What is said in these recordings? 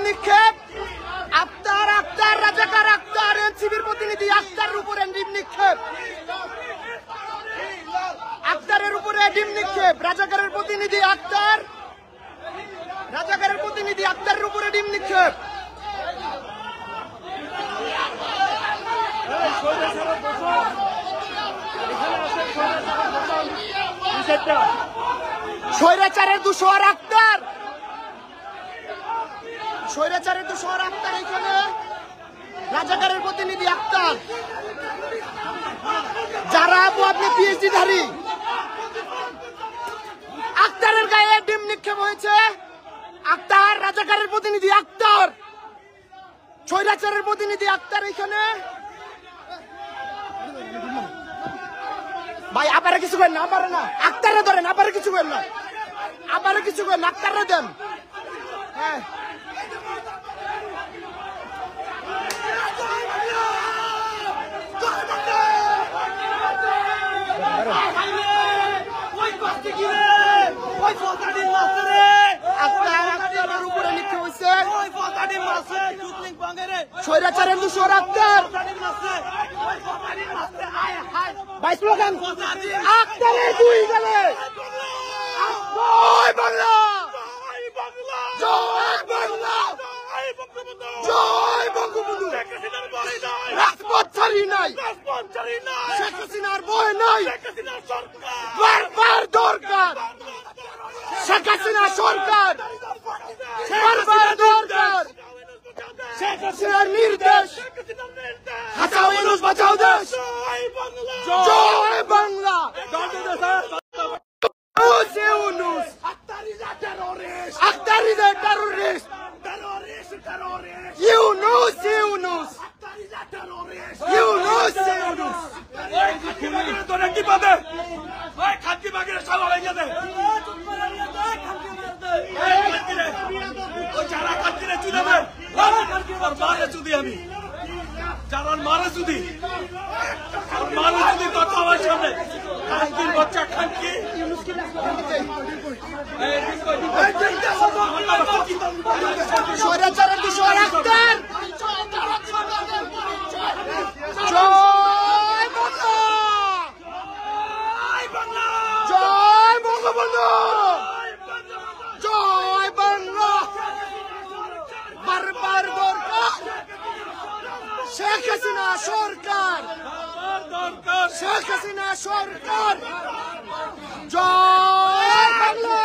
নিক্ষেপ। আক্তার আক্তার রাজাকার আক্তার এনসিবির প্রতিনিধি আক্তারের উপরে ডিম নিক্ষেপ। আক্তারের উপরে ডিম নিক্ষেপ। রাজাকারের প্রতিনিধি আক্তার, রাজাকারের প্রতিনিধি আক্তারের উপরে ডিম নিক্ষেপ। স্বৈরাচারের দুশোয়ার আক্তার, স্বৈরাচারের দুশোয়ার আক্তার এখানে, রাজাকারের প্রতিনিধি আক্তার। যারা আপনি পিএইচডি ধারী, আক্তারের গায়ে ডিম নিক্ষেপ হয়েছে। আক্তার রাজাকারের প্রতিনিধি আক্তার, স্বৈরাচারের প্রতিনিধি আক্তার এখানে। ভাই আপারে কিছু করেন না, আপারে না, আক্তারে ধরেন, আপারে কিছু করেন না, আপারে কিছু করেন, আক্তারে দেন। হ্যাঁ স্বৈরাচারের দুশোর আক্তার, ভাই স্লোগান আক্তারের দুই গেলে জয় বাংলা, জয় বাংলা, জয় বঙ্গবন্ধু। রাজপথ ছাড়ি নাই, শেখ হাসিনার ভয় নাই, বারবার দরকার শেখ হাসিনা সরকার, বারবার দরকার শেখ হাসিনার নির্দেশ। হাসাও ইউনূস বাঁচাও দেশ, জয় বাংলা। ইউনূস আক্তারিজা টেররিস্ট, ইউনূস ইউনূস ইউনূস ইউনূস। তোরা কি পাবে? ওই খানকি বাগের সালা হয়ে গেছে। ওই যারা খানকিরে চুদাবে, ওর মারে চুদি আমি। যারা মারে চুদি, মারে চুদি তোর আমার সামনে। খানকির বাচ্চা খানকি। স্বৈরাচারের দুশোর আক্তার, জয় বাংলা, জয় বঙ্গবন্ধু, জয় বাংলা। বারবার দরকার শেখ হাসিনা সরকার, শেখ হাসিনা সরকার, জয় বাংলা।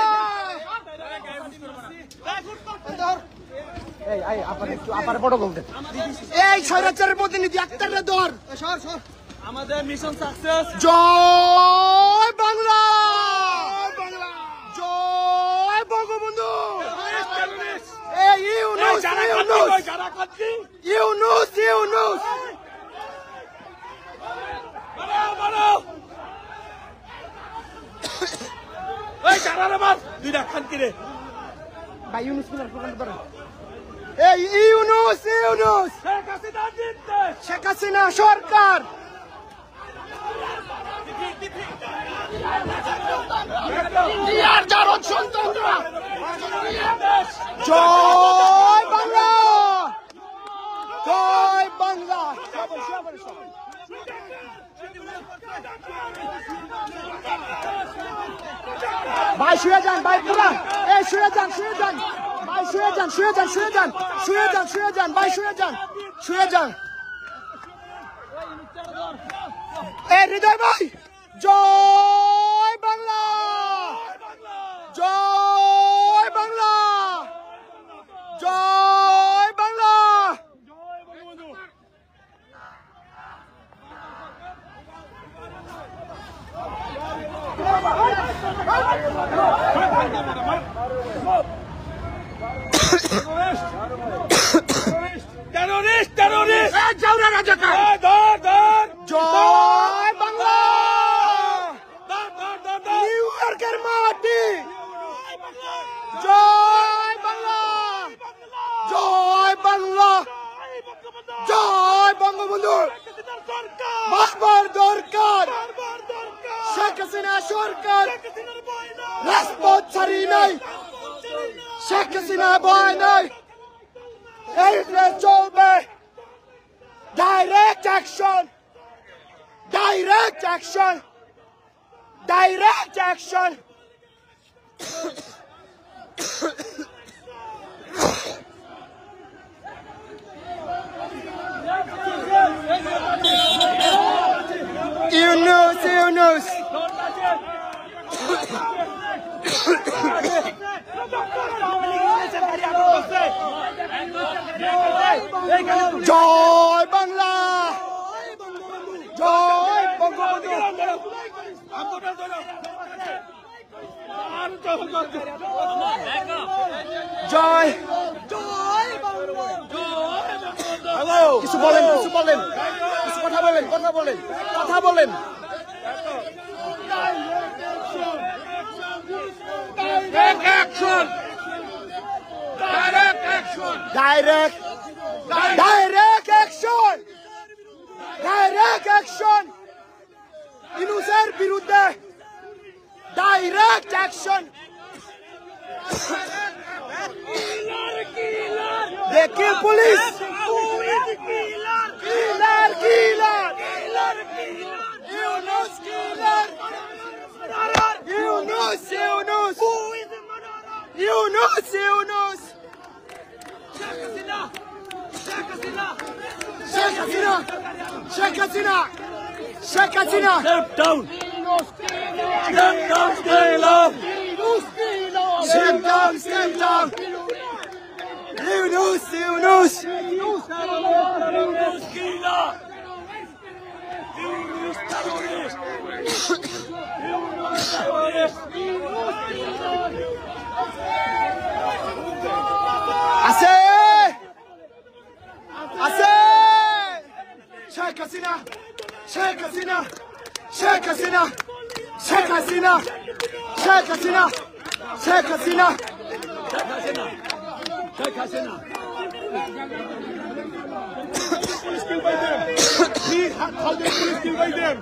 এই স্বৈরাচারের প্রতিনিধি আক্তারের দর, আমাদের মিশন সাকসেস। জয় বাংলা, জয় বঙ্গবন্ধু। এই ইউনূস ইউনূস ইউনূস ইউনূস। দুইটা খানকিরে ভাই ইউনূস এই ইউনূস ইউনূস, শেখ হাসিনা সরকার, জয় বাংলা, জয় বাংলা। ভাই শুয়ে যান, ভাই পুরা এই শুয়ে যান, শুয়ে যান ভাই, শুয়ে যান, শুয়ে যান, শুয়ে যান, শুয়ে যান, শুয়ে যান ভাই, শুয়ে যান, শুয়ে যান। এ হৃদয় ভাই, জয় বাংলা, জয় বাংলা, জয় বাংলা। টেররিস্ট, টেররিস্ট, জাউরা রাজাকার, ধর ধর, জয় বাংলা। ধর ধর ধর, নিউ ইয়র্কের মাটি, জয় বাংলা, জয় বাংলা, জয় বঙ্গবন্ধু। বারবার দরকার শেখ হাসিনা সরকার, রাজপথ ছাড়ি নাই, শেখ হাসিনা ভয় নাই, এই দেশ চলবে direct action, direct action, direct action. Yunus, Yunus. জয় বাংলা, জয় বঙ্গবন্ধু। জয়, কিছু বলেন, কিছু বলেন, কিছু কথা বলেন, কথা বলেন, কথা বলেন। Direct, direct action, direct action. ইউনূসের বিরুদ্ধে ডাইরেক্ট অ্যাকশন। দেখি police, killer, killer, Yunus killer, Yunus, Yunus, Yunus, Yunus. Sheikh Hasina, Sheikh Hasina, Sheikh Hasina, Sheikh Hasina. Step down. Step down, stay up. Step down, step down. Yunus, Yunus. Yunus killer. Yunus terrorist. Yunus terrorist. Ase, Ase. Sheikh Hasina, Sheikh Hasina, Sheikh Hasina, Sheikh Hasina, Sheikh Hasina, Sheikh Hasina, Sheikh Hasina. Police killed by them. 3,000 police killed by them.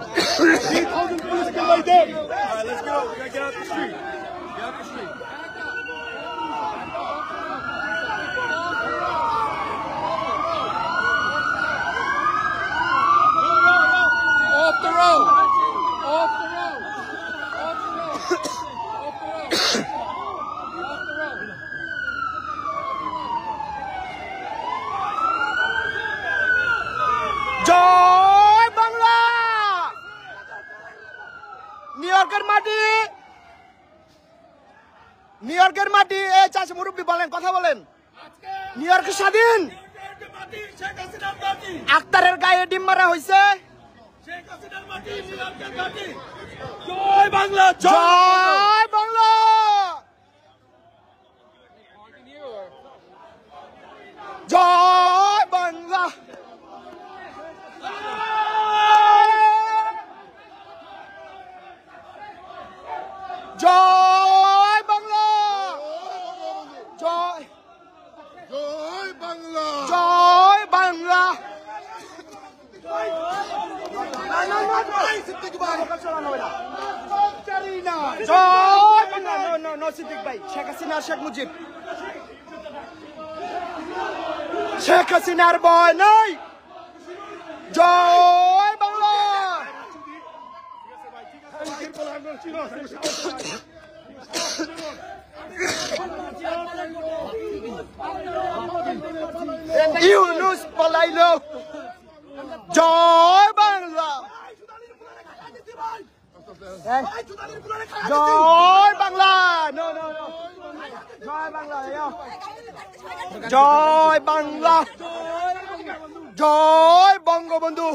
3,000 police killed by them. All right, let's go. We gotta get out the street. Get out the street. off the road, off the road, off the road, off the road, off the road. জয় বাংলা। নিউ ইয়র্কের মাটি, new ইয়র্কের মাটি। এই চাচা মুরব্বী বলেন, কথা বলেন। নিউ ইয়র্ক স্বাধীন। Sheikh Hasinaর মাটি। আক্তারের গায়ে ডিম মারা হয়েছে। Sheikh Hasinaর মাটি, শ্রীলঙ্কার মাটি। জয় বাংলা, জয় বাংলা। জয় বাংলা। জয় বাংলা। জয়, জয় বাংলা। জয় বাংলা। জয় বাংলা। নো সিদ্দিক ভাই, শেখ হাসিনা, শেখ মুজিব। শেখ হাসিনার ভয় নাই। জয় বাংলা। ইউনুস পলাইলো। জয় বাংলা। জয় বাংলা। নো নো নো, জয় বাংলা। জয় বাংলা। জয় বঙ্গবন্ধু।